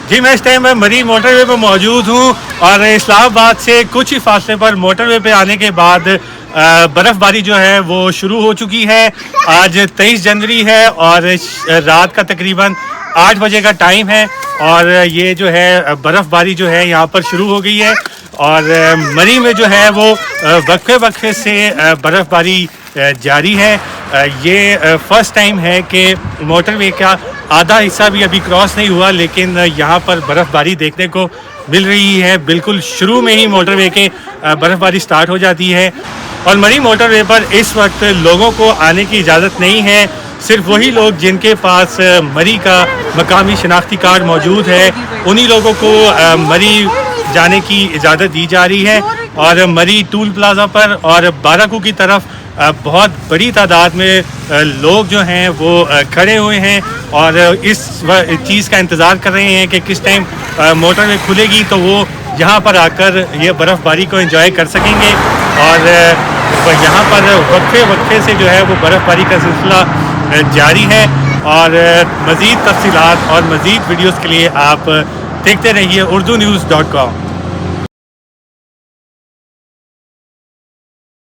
جی میں اس ٹائم میں مری موٹر وے پہ موجود ہوں اور اسلام آباد سے کچھ ہی فاصلے پر موٹر وے پہ آنے کے بعد برف باری جو ہے وہ شروع ہو چکی ہے. آج 23 جنوری ہے اور رات کا تقریباً 8 بجے کا ٹائم ہے اور یہ جو ہے برف باری جو ہے یہاں پر شروع ہو گئی ہے اور مری میں جو ہے وہ وقفے وقفے سے برف باری جاری ہے. یہ فرسٹ ٹائم ہے کہ موٹر وے کا آدھا حصہ بھی ابھی کراس نہیں ہوا لیکن یہاں پر برف باری دیکھنے کو مل رہی ہے. بالکل شروع میں ہی موٹر وے کے برف باری سٹارٹ ہو جاتی ہے اور مری موٹر وے پر اس وقت لوگوں کو آنے کی اجازت نہیں ہے. صرف وہی لوگ جن کے پاس مری کا مقامی شناختی کارڈ موجود ہے انہی لوگوں کو مری جانے کی اجازت دی جا رہی ہے. اور مری ٹول پلازا پر اور باراکو کی طرف بہت بڑی تعداد میں لوگ جو ہیں وہ کھڑے ہوئے ہیں اور اس چیز کا انتظار کر رہے ہیں کہ کس ٹائم موٹر وے کھلے گی تو وہ یہاں پر آ کر یہ برف باری کو انجوائے کر سکیں گے. اور یہاں پر وقفے وقفے سے جو ہے وہ برف باری کا سلسلہ جاری ہے. اور مزید تفصیلات اور مزید ویڈیوز کے لیے آپ دیکھتے رہیے urdunews.com.